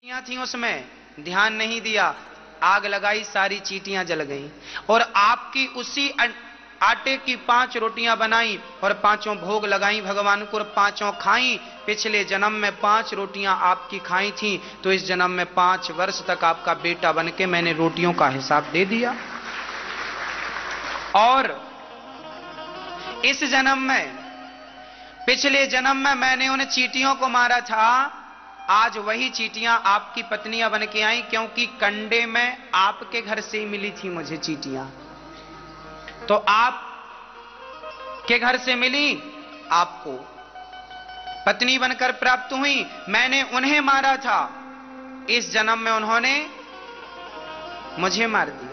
चींटियां थी उसमें, ध्यान नहीं दिया, आग लगाई, सारी चींटियां जल गईं। और आपकी उसी आटे की 5 रोटियां बनाई और 5 भोग लगाई भगवान को, 5 खाई। पिछले जन्म में 5 रोटियां आपकी खाई थी, तो इस जन्म में 5 वर्ष तक आपका बेटा बनके मैंने रोटियों का हिसाब दे दिया। और इस जन्म में, पिछले जन्म में मैंने उन चींटियों को मारा था, आज वही चींटियां आपकी पत्नियां बन के आई, क्योंकि कंडे में आपके घर से ही मिली थी मुझे चींटियां, तो आप के घर से मिली, आपको पत्नी बनकर प्राप्त हुई। मैंने उन्हें मारा था, इस जन्म में उन्होंने मुझे मार दिया।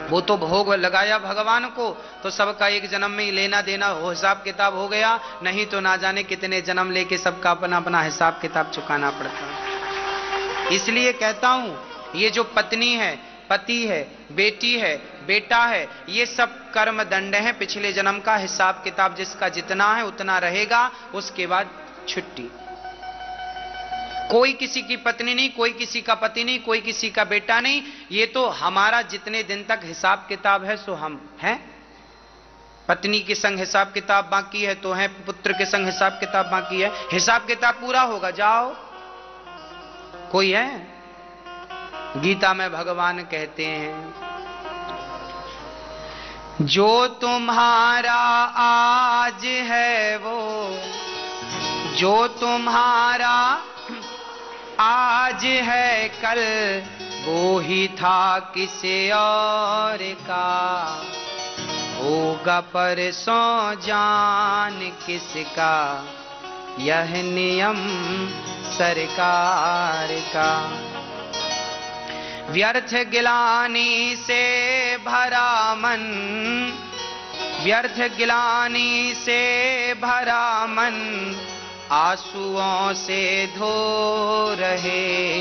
वो तो भोग लगाया भगवान को, तो सबका एक जन्म में ही लेना देना हो, हिसाब किताब हो गया, नहीं तो ना जाने कितने जन्म लेके सबका अपना अपना हिसाब किताब चुकाना पड़ता। इसलिए कहता हूं, ये जो पत्नी है, पति है, बेटी है, बेटा है, ये सब कर्म दंड है। पिछले जन्म का हिसाब किताब जिसका जितना है उतना रहेगा, उसके बाद छुट्टी। कोई किसी की पत्नी नहीं, कोई किसी का पति नहीं, कोई किसी का बेटा नहीं, ये तो हमारा जितने दिन तक हिसाब किताब है सो हम हैं। पत्नी के संग हिसाब किताब बाकी है तो है, पुत्र के संग हिसाब किताब बाकी है, हिसाब किताब पूरा होगा, जाओ। कोई है? गीता में भगवान कहते हैं, जो तुम्हारा आज है वो, जो तुम्हारा आज है कल वो ही था किसी और का, होगा परसों जान किसका, यह नियम सरकार का। व्यर्थ गिलानी से भरा मन, व्यर्थ गिलानी से भरा मन, आंसुओं से धो रहे,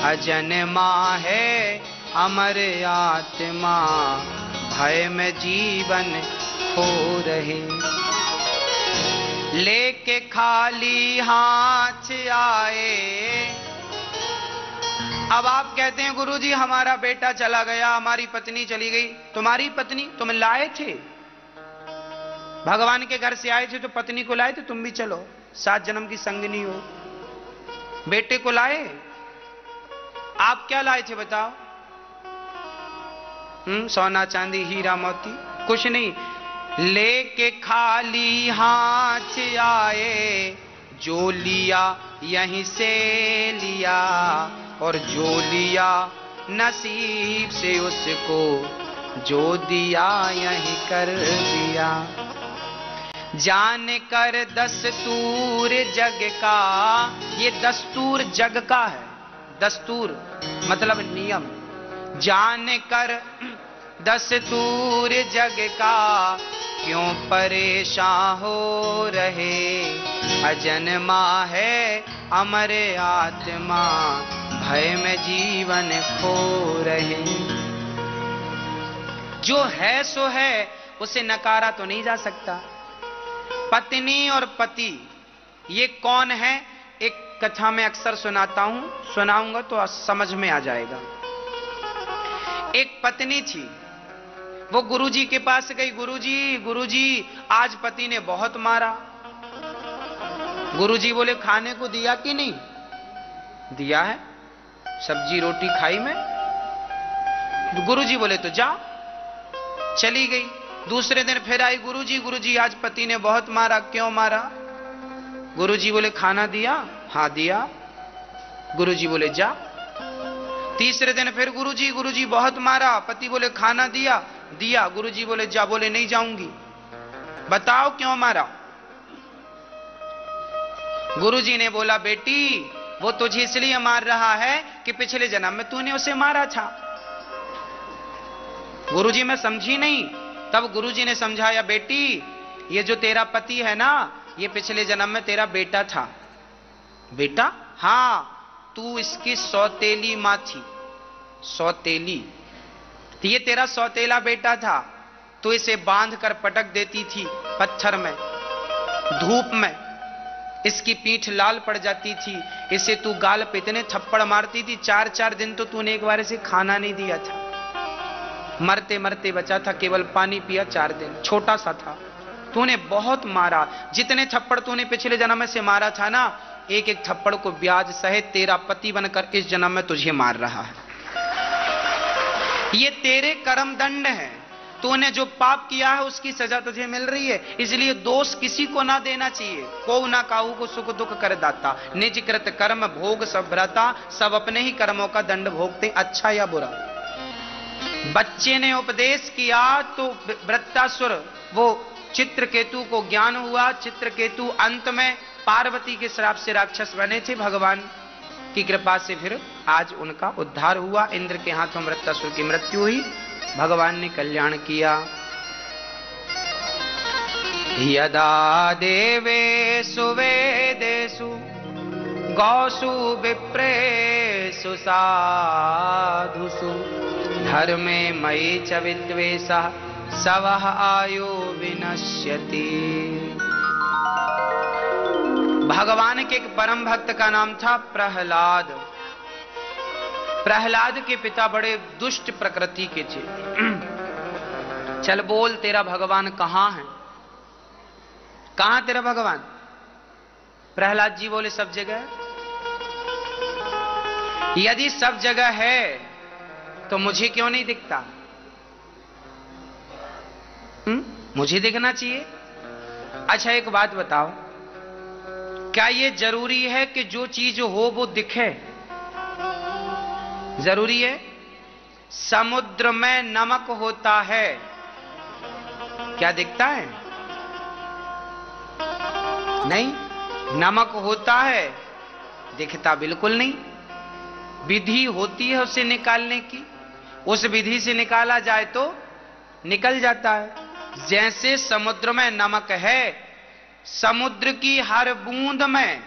अजन्मा है अमर आत्मा, भय में जीवन खो रहे। लेके खाली हाथ आए। अब आप कहते हैं गुरुजी हमारा बेटा चला गया, हमारी पत्नी चली गई। तुम्हारी पत्नी तुम लाए थे, भगवान के घर से आए थे तो पत्नी को लाए थे, तुम भी चलो, 7 जन्म की संगनी हो। बेटे को लाए, आप क्या लाए थे बताओ? सोना चांदी हीरा मोती कुछ नहीं, लेके खाली हाथ आए, जो लिया यहीं से लिया, और जो लिया नसीब से उसको, जो दिया यहीं कर दिया। जान कर दस्तूर जग का, ये दस्तूर जग का है, दस्तूर मतलब नियम। जान कर दस्तूर जग का, क्यों परेशान हो रहे, अजन्मा है अमर आत्मा, भय में जीवन खो रहे। जो है सो है, उसे नकारा तो नहीं जा सकता। पत्नी और पति ये कौन है? एक कथा में अक्सर सुनाता हूं, सुनाऊंगा तो समझ में आ जाएगा। एक पत्नी थी, वो गुरुजी के पास गई, गुरुजी गुरुजी आज पति ने बहुत मारा। गुरुजी बोले खाने को दिया कि नहीं? दिया है, सब्जी रोटी खाई मैं। गुरुजी बोले तो जा, चली गई। दूसरे दिन फिर आई, गुरुजी गुरुजी आज पति ने बहुत मारा, क्यों मारा? गुरुजी बोले खाना दिया? हां दिया। गुरुजी बोले जा। तीसरे दिन फिर गुरुजी गुरुजी बहुत मारा, पति बोले खाना दिया? दिया। गुरुजी बोले जा। बोले नहीं जाऊंगी। बताओ क्यों मारा? गुरुजी ने बोला बेटी वो तुझे इसलिए मार रहा है कि पिछले जन्म में तूने उसे मारा था। गुरुजी मैं समझी नहीं। तब गुरुजी ने समझाया, बेटी ये जो तेरा पति है ना, ये पिछले जन्म में तेरा बेटा था। बेटा? हां, तू इसकी सौतेली मां थी। सौतेली, तो ये तेरा सौतेला बेटा था। तो इसे बांध कर पटक देती थी पत्थर में, धूप में, इसकी पीठ लाल पड़ जाती थी, इसे तू गाल पे इतने थप्पड़ मारती थी, 4-4 दिन तो तूने एक बार इसे खाना नहीं दिया था। मरते मरते बचा था, केवल पानी पिया 4 दिन, छोटा सा था। तूने बहुत मारा, जितने थप्पड़ तूने पिछले जन्म में से मारा था ना, एक एक थप्पड़ को ब्याज सहित तेरा पति बनकर इस जन्म में तुझे मार रहा है। ये तेरे कर्म दंड है। तूने जो पाप किया है उसकी सजा तुझे मिल रही है। इसलिए दोष किसी को ना देना चाहिए। को ना काहू को सुख दुख कर दाता, निज कृत कर्म भोग सब भ्राता, सब अपने ही कर्मों का दंड भोगते, अच्छा या बुरा। बच्चे ने उपदेश किया तो वृत्तासुर वो चित्रकेतु को ज्ञान हुआ। चित्रकेतु अंत में पार्वती के श्राप से राक्षस बने थे, भगवान की कृपा से फिर आज उनका उद्धार हुआ। इंद्र के हाथों वृत्तासुर की मृत्यु हुई, भगवान ने कल्याण किया। यदा देवेषु वेदेषु गौषु विप्रेषु साधुषु धर्मे मयि च विद्वेषः सवः आयु विनश्यति। भगवान के एक परम भक्त का नाम था प्रहलाद। प्रहलाद के पिता बड़े दुष्ट प्रकृति के थे। चल बोल, तेरा भगवान कहां है? कहां तेरा भगवान? प्रहलाद जी बोले सब जगह। यदि सब जगह है तो मुझे क्यों नहीं दिखता? मुझे दिखना चाहिए। अच्छा एक बात बताओ, क्या ये जरूरी है कि जो चीज हो वो दिखे? जरूरी है? समुद्र में नमक होता है, क्या दिखता है? नहीं। नमक होता है, दिखता बिल्कुल नहीं। विधि होती है उसे निकालने की, उस विधि से निकाला जाए तो निकल जाता है। जैसे समुद्र में नमक है, समुद्र की हर बूंद में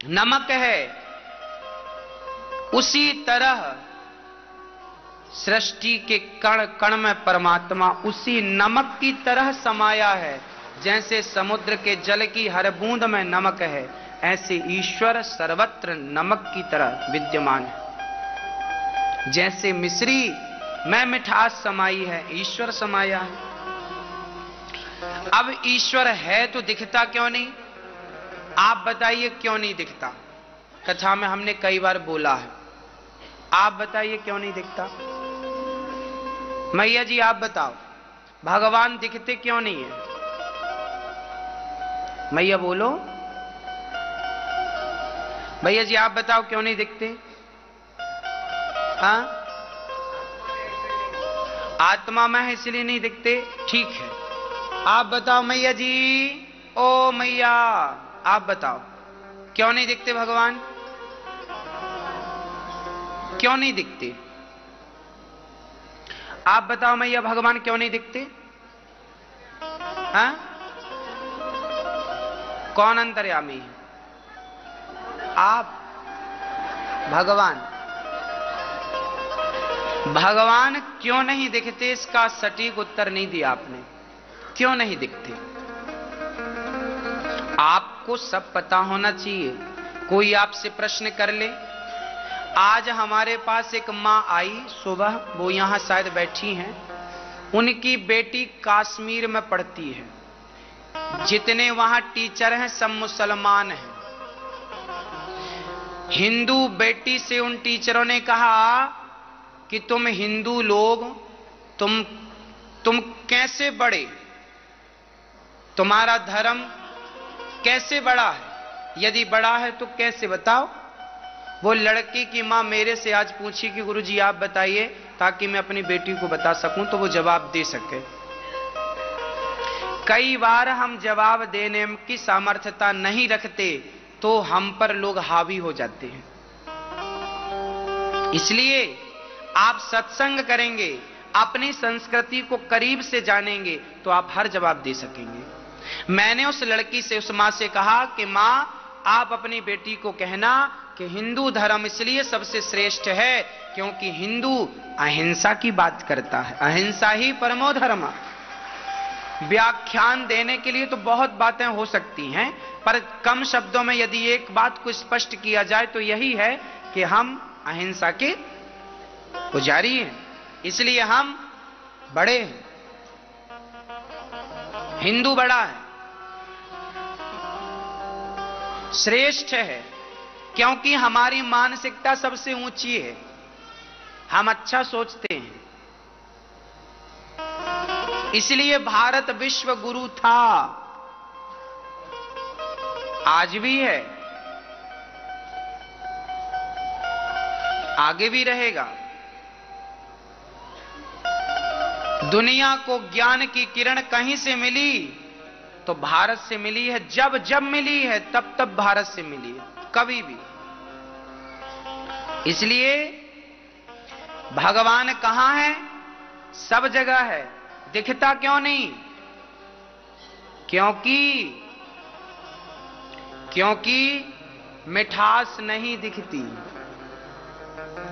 नमक है, उसी तरह सृष्टि के कण कण में परमात्मा उसी नमक की तरह समाया है। जैसे समुद्र के जल की हर बूंद में नमक है, ऐसे ईश्वर सर्वत्र नमक की तरह विद्यमान है। जैसे मिश्री में मिठास समाई है, ईश्वर समाया है। अब ईश्वर है तो दिखता क्यों नहीं? आप बताइए क्यों नहीं दिखता? कथा में हमने कई बार बोला है, आप बताइए क्यों नहीं दिखता? मैया जी आप बताओ, भगवान दिखते क्यों नहीं है? मैया बोलो, भैया जी आप बताओ क्यों नहीं दिखते? हाँ, आत्मा में है इसलिए नहीं दिखते, ठीक है। आप बताओ मैया जी, ओ मैया आप बताओ क्यों नहीं दिखते भगवान? क्यों नहीं दिखते? आप बताओ मैया, भगवान क्यों नहीं दिखते? हाँ, कौन अंतर्यामी है? आप? भगवान? भगवान क्यों नहीं दिखते, इसका सटीक उत्तर नहीं दिया आपने। क्यों नहीं दिखते? आपको सब पता होना चाहिए। कोई आपसे प्रश्न कर ले। आज हमारे पास एक मां आई सुबह, वो यहां शायद बैठी हैं। उनकी बेटी कश्मीर में पढ़ती है। जितने वहां टीचर हैं सब मुसलमान हैं। हिंदू बेटी से उन टीचरों ने कहा कि तुम हिंदू लोग, तुम कैसे बढ़े, तुम्हारा धर्म कैसे बड़ा है? यदि बड़ा है तो कैसे बताओ? वो लड़की की मां मेरे से आज पूछी कि गुरुजी आप बताइए, ताकि मैं अपनी बेटी को बता सकूं तो वो जवाब दे सके। कई बार हम जवाब देने की सामर्थ्यता नहीं रखते तो हम पर लोग हावी हो जाते हैं। इसलिए आप सत्संग करेंगे, अपनी संस्कृति को करीब से जानेंगे तो आप हर जवाब दे सकेंगे। मैंने उस लड़की से, उस मां से कहा कि मां आप अपनी बेटी को कहना कि हिंदू धर्म इसलिए सबसे श्रेष्ठ है क्योंकि हिंदू अहिंसा की बात करता है। अहिंसा ही परमो धर्म। व्याख्यान देने के लिए तो बहुत बातें हो सकती हैं, पर कम शब्दों में यदि एक बात को स्पष्ट किया जाए तो यही है कि हम अहिंसा के पुजारी हैं, इसलिए हम बड़े हैं। हिंदू बड़ा है, श्रेष्ठ है, क्योंकि हमारी मानसिकता सबसे ऊंची है, हम अच्छा सोचते हैं। इसलिए भारत विश्व गुरु था, आज भी है, आगे भी रहेगा। दुनिया को ज्ञान की किरण कहीं से मिली तो भारत से मिली है, जब जब मिली है तब तब भारत से मिली है, कभी भी। इसलिए भगवान कहां है? सब जगह है, दिखता क्यों नहीं? क्योंकि मिठास नहीं दिखती,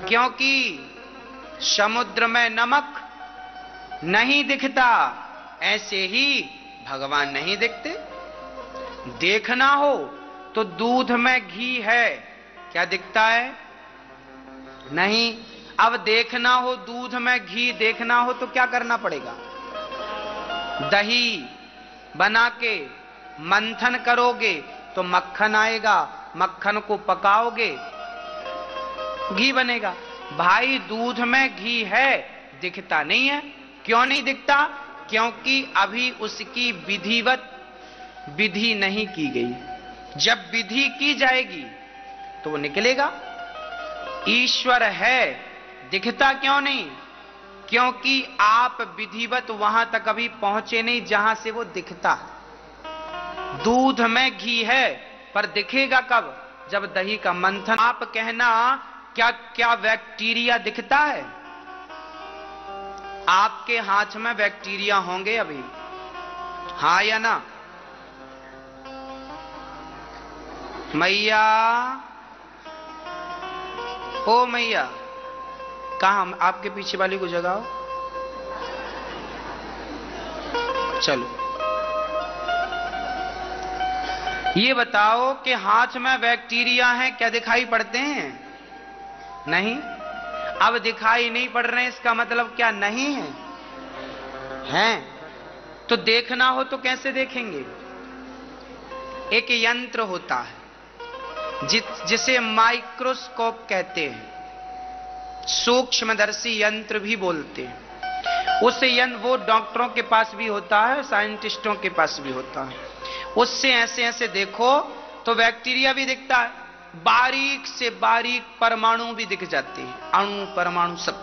क्योंकि समुद्र में नमक नहीं दिखता, ऐसे ही भगवान नहीं दिखते। देखना हो तो दूध में घी है, क्या दिखता है? नहीं। अब देखना हो दूध में घी देखना हो तो क्या करना पड़ेगा? दही बना के मंथन करोगे तो मक्खन आएगा, मक्खन को पकाओगे घी बनेगा। भाई दूध में घी है, दिखता नहीं है। क्यों नहीं दिखता? क्योंकि अभी उसकी विधिवत विधि नहीं की गई। जब विधि की जाएगी तो वो निकलेगा। ईश्वर है, दिखता क्यों नहीं? क्योंकि आप विधिवत वहां तक अभी पहुंचे नहीं जहां से वो दिखता। दूध में घी है पर दिखेगा कब? जब दही का मंथन। आप कहना क्या क्या बैक्टीरिया दिखता है? आपके हाथ में बैक्टीरिया होंगे अभी, हां या ना? मैया, ओ मैया, कहां? आपके पीछे वाली को जगाओ। चलो ये बताओ कि हाथ में बैक्टीरिया हैं, क्या दिखाई पड़ते हैं? नहीं। अब दिखाई नहीं पड़ रहे, इसका मतलब क्या नहीं है? हैं। तो देखना हो तो कैसे देखेंगे? एक यंत्र होता है जिसे माइक्रोस्कोप कहते हैं, सूक्ष्मदर्शी यंत्र भी बोलते हैं। उससे वो डॉक्टरों के पास भी होता है, साइंटिस्टों के पास भी होता है। उससे ऐसे ऐसे देखो तो बैक्टीरिया भी दिखता है, बारीक से बारीक परमाणु भी दिख जाते हैं, अणु परमाणु सब।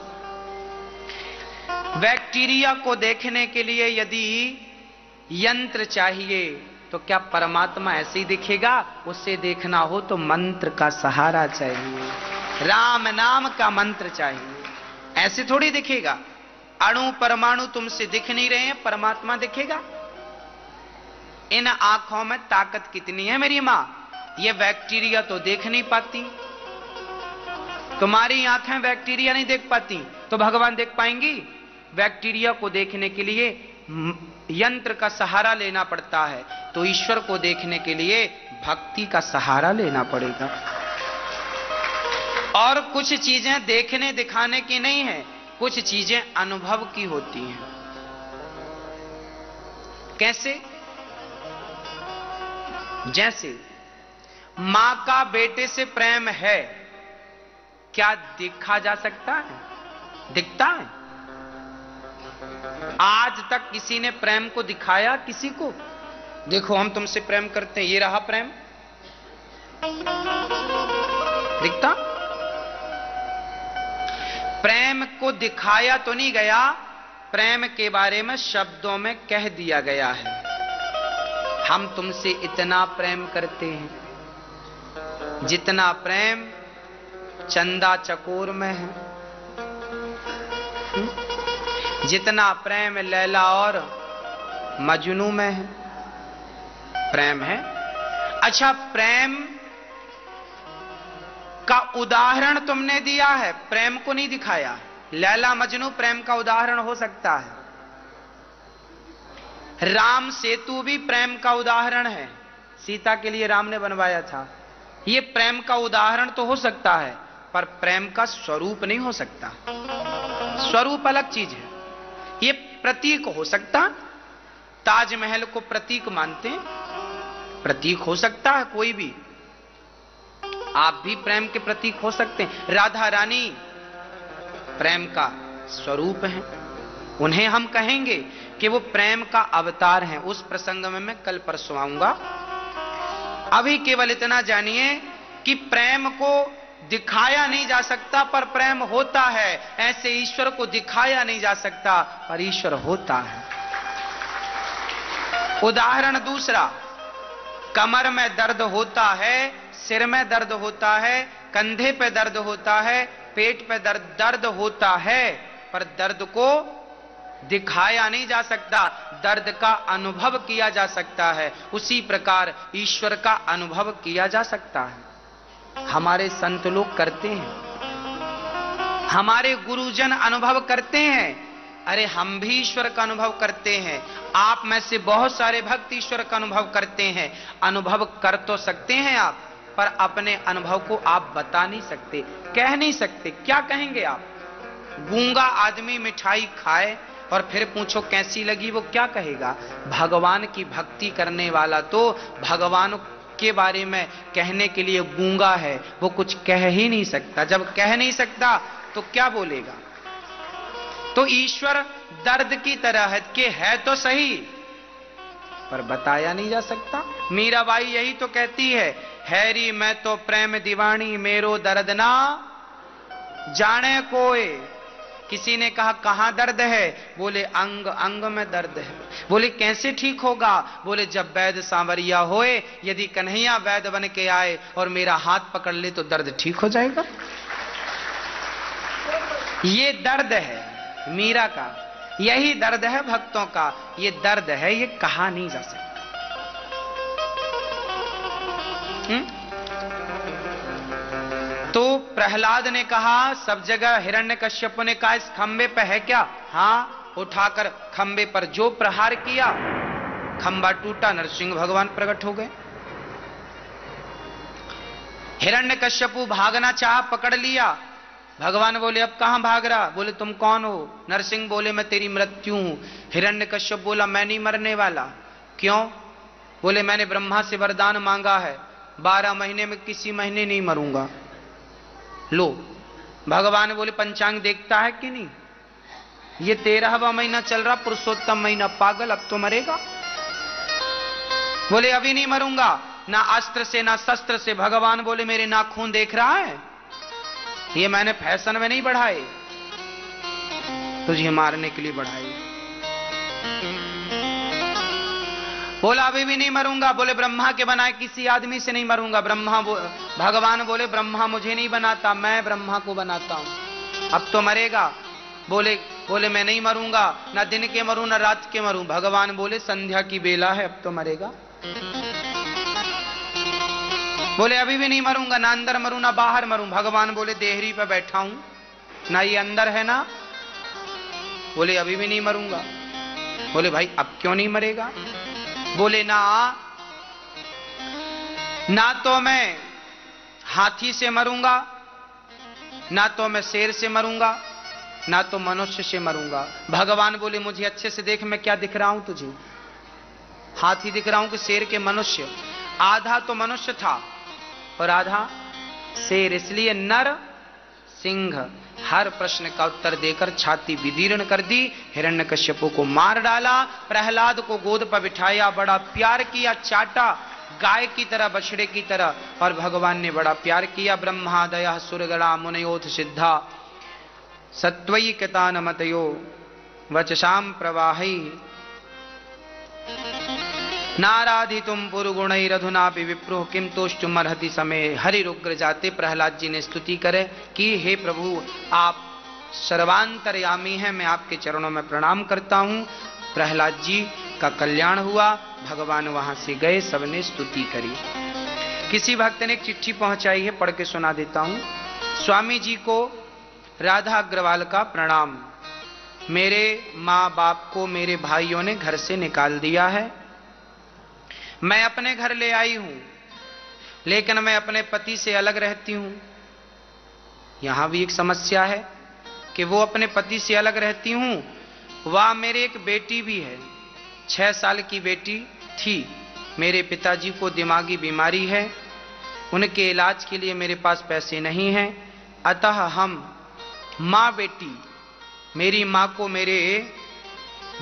बैक्टीरिया को देखने के लिए यदि यंत्र चाहिए तो क्या परमात्मा ऐसे ही दिखेगा? उससे देखना हो तो मंत्र का सहारा चाहिए, राम नाम का मंत्र चाहिए। ऐसे थोड़ी दिखेगा। अणु परमाणु तुमसे दिख नहीं रहे हैं, परमात्मा दिखेगा। इन आंखों में ताकत कितनी है मेरी मां, ये बैक्टीरिया तो देख नहीं पाती। तुम्हारी आंखें बैक्टीरिया नहीं देख पाती तो भगवान देख पाएंगी? बैक्टीरिया को देखने के लिए यंत्र का सहारा लेना पड़ता है, तो ईश्वर को देखने के लिए भक्ति का सहारा लेना पड़ेगा। और कुछ चीजें देखने दिखाने की नहीं है, कुछ चीजें अनुभव की होती हैं। कैसे? जैसे मां का बेटे से प्रेम है, क्या देखा जा सकता है? दिखता है? आज तक किसी ने प्रेम को दिखाया किसी को? देखो हम तुमसे प्रेम करते हैं, ये रहा प्रेम। दिखता? प्रेम को दिखाया तो नहीं गया, प्रेम के बारे में शब्दों में कह दिया गया है। हम तुमसे इतना प्रेम करते हैं जितना प्रेम चंदा चकोर में है, जितना प्रेम लैला और मजनू में है। प्रेम है। अच्छा, प्रेम का उदाहरण तुमने दिया है, प्रेम को नहीं दिखाया। लैला मजनू प्रेम का उदाहरण हो सकता है। राम सेतु भी प्रेम का उदाहरण है, सीता के लिए राम ने बनवाया था। ये प्रेम का उदाहरण तो हो सकता है, पर प्रेम का स्वरूप नहीं हो सकता। स्वरूप अलग चीज है, ये प्रतीक हो सकता। ताजमहल को प्रतीक मानते हैं, प्रतीक हो सकता है कोई भी। आप भी प्रेम के प्रतीक हो सकते हैं। राधा रानी प्रेम का स्वरूप है, उन्हें हम कहेंगे कि वो प्रेम का अवतार है। उस प्रसंग में मैं कल परसों आऊंगा। अभी केवल इतना जानिए कि प्रेम को दिखाया नहीं जा सकता, पर प्रेम होता है। ऐसे ईश्वर को दिखाया नहीं जा सकता, पर ईश्वर होता है। उदाहरण दूसरा, कमर में दर्द होता है, सिर में दर्द होता है, कंधे पे दर्द होता है, पेट पे दर्द होता है, पर दर्द को दिखाया नहीं जा सकता, दर्द का अनुभव किया जा सकता है। उसी प्रकार ईश्वर का अनुभव किया जा सकता है। हमारे संत लोग करते हैं, हमारे गुरुजन अनुभव करते हैं। अरे हम भी ईश्वर का अनुभव करते हैं। आप में से बहुत सारे भक्त ईश्वर का अनुभव करते हैं। अनुभव कर तो सकते हैं आप, पर अपने अनुभव को आप बता नहीं सकते, कह नहीं सकते। क्या कहेंगे आप? गूंगा आदमी मिठाई खाए और फिर पूछो कैसी लगी, वो क्या कहेगा? भगवान की भक्ति करने वाला तो भगवान के बारे में कहने के लिए गूंगा है, वो कुछ कह ही नहीं सकता। जब कह नहीं सकता तो क्या बोलेगा? तो ईश्वर दर्द की तरह है कि है तो सही, पर बताया नहीं जा सकता। मीराबाई यही तो कहती है, हैरी मैं तो प्रेम दीवानी, मेरो दर्द ना जाने कोई। किसी ने कहा कहां दर्द है? बोले अंग अंग में दर्द है। बोले कैसे ठीक होगा? बोले जब वैद्य सांवरिया होए, यदि कन्हैया वैद्य बन के आए और मेरा हाथ पकड़ ले तो दर्द ठीक हो जाएगा। ये दर्द है मीरा का, यही दर्द है भक्तों का। ये दर्द है, ये कहा नहीं जा सकता। तो प्रहलाद ने कहा, सब जगह हिरण्यकश्यप ने कहा इस खंबे पे है क्या? हां, उठाकर खंबे पर जो प्रहार किया, खंबा टूटा, नरसिंह भगवान प्रकट हो गए। हिरण्यकश्यप भागना चाहा, पकड़ लिया। भगवान बोले अब कहां भाग रहा? बोले तुम कौन हो? नरसिंह बोले मैं तेरी मृत्यु हूं। हिरण्यकश्यप बोला मैं नहीं मरने वाला। क्यों? बोले मैंने ब्रह्मा से वरदान मांगा है, 12 महीने में किसी महीने नहीं मरूंगा। लो, भगवान बोले पंचांग देखता है कि नहीं? ये 13वां महीना चल रहा, पुरुषोत्तम महीना। पागल, अब तो मरेगा। बोले अभी नहीं मरूंगा, ना अस्त्र से ना शस्त्र से। भगवान बोले मेरे नाखून देख रहा है? ये मैंने फैशन में नहीं बढ़ाए, तुझे मारने के लिए बढ़ाए। बोला अभी भी नहीं मरूंगा। बोले ब्रह्मा के बनाए किसी आदमी से नहीं मरूंगा। भगवान बोले ब्रह्मा मुझे नहीं बनाता, मैं ब्रह्मा को बनाता हूं। अब तो मरेगा। बोले मैं नहीं मरूंगा, ना दिन के मरूं ना रात के मरूं। भगवान बोले संध्या की बेला है, अब तो मरेगा। बोले अभी भी नहीं मरूंगा, ना अंदर मरूं ना बाहर मरूं। भगवान बोले देहरी पे बैठा हूं, ना ये अंदर है ना। बोले अभी भी नहीं मरूंगा। बोले भाई अब क्यों नहीं मरेगा? बोले ना तो मैं हाथी से मरूंगा, ना तो मैं शेर से मरूंगा, ना तो मनुष्य से मरूंगा। भगवान बोले मुझे अच्छे से देख, मैं क्या दिख रहा हूं तुझे? हाथी दिख रहा हूं कि शेर के मनुष्य? आधा तो मनुष्य था और आधा शेर, इसलिए नर सिंह। हर प्रश्न का उत्तर देकर छाती विदीर्ण कर दी। हिरण्यकश्यप को मार डाला। प्रहलाद को गोद पर बिठाया, बड़ा प्यार किया, चाटा गाय की तरह, बछड़े की तरह। और भगवान ने बड़ा प्यार किया। ब्रह्मादय सुरगणा मुनयोथ सिद्धा सत्वयी कृतान मतयो वचसाम प्रवाही नाराधितुम पुरुगुणैरधुनापि विप्रो किम तोष्टुमर्हति समय। हरिरुग्र जाते प्रहलाद जी ने स्तुति करे कि हे प्रभु आप सर्वांतर्यामी हैं, मैं आपके चरणों में प्रणाम करता हूं। प्रहलाद जी का कल्याण हुआ। भगवान वहां से गए, सबने स्तुति करी। किसी भक्त ने एक चिट्ठी पहुंचाई है, पढ़ के सुना देता हूं। स्वामी जी को राधा अग्रवाल का प्रणाम। मेरे माँ बाप को मेरे भाइयों ने घर से निकाल दिया है। मैं अपने घर ले आई हूं, लेकिन मैं अपने पति से अलग रहती हूं। यहां भी एक समस्या है कि वो अपने पति से अलग रहती हूं। वह मेरे एक बेटी भी है, 6 साल की बेटी थी। मेरे पिताजी को दिमागी बीमारी है, उनके इलाज के लिए मेरे पास पैसे नहीं हैं। अतः हम माँ बेटी, मेरी माँ को मेरे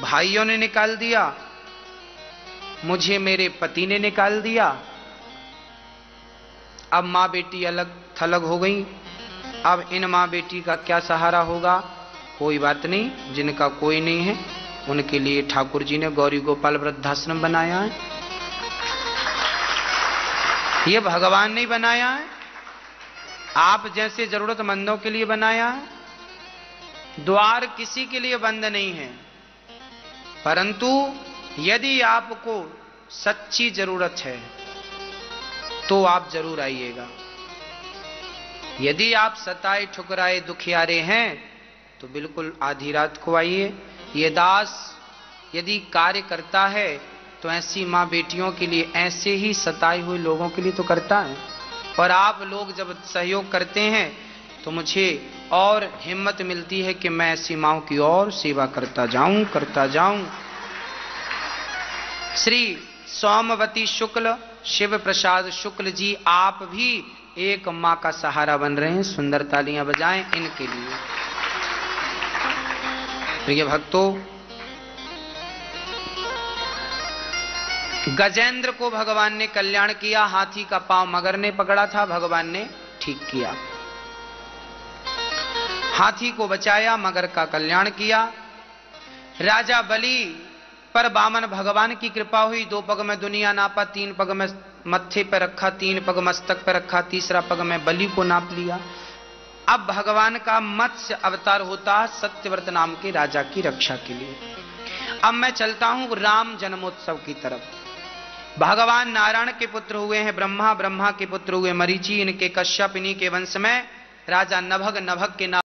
भाइयों ने निकाल दिया, मुझे मेरे पति ने निकाल दिया। अब माँ बेटी अलग थलग हो गई। अब इन माँ बेटी का क्या सहारा होगा? कोई बात नहीं, जिनका कोई नहीं है उनके लिए ठाकुर जी ने गौरी गोपाल वृद्धाश्रम बनाया है। ये भगवान ने बनाया है, आप जैसे जरूरतमंदों के लिए बनाया है। द्वार किसी के लिए बंद नहीं है, परंतु यदि आपको सच्ची जरूरत है तो आप जरूर आइएगा। यदि आप सताए ठुकराए दुखियारे हैं तो बिल्कुल आधी रात को आइए। ये दास यदि कार्य करता है तो ऐसी माँ बेटियों के लिए, ऐसे ही सताए हुए लोगों के लिए तो करता है। और आप लोग जब सहयोग करते हैं तो मुझे और हिम्मत मिलती है कि मैं ऐसी माँओं की और सेवा करता जाऊं। श्री सोमवती शुक्ल, शिव प्रसाद शुक्ल जी, आप भी एक माँ का सहारा बन रहे हैं। सुंदर तालियां बजाएं इनके लिए। प्रिय भक्तों, गजेंद्र को भगवान ने कल्याण किया। हाथी का पांव मगर ने पकड़ा था, भगवान ने ठीक किया। हाथी को बचाया, मगर का कल्याण किया। राजा बलि पर बामन भगवान की कृपा हुई। 2 पग में दुनिया नापा, 3 पग में मत्थे पर रखा, 3 पग मस्तक पर रखा, तीसरा पग में बलि को नाप लिया। अब भगवान का मत्स्य अवतार होता है सत्यव्रत नाम के राजा की रक्षा के लिए। अब मैं चलता हूं राम जन्मोत्सव की तरफ। भगवान नारायण के पुत्र हुए हैं ब्रह्मा, ब्रह्मा के पुत्र हुए मरीचि, इनके कश्यप, इन्हीं के वंश में राजा नभग, नभग के नाम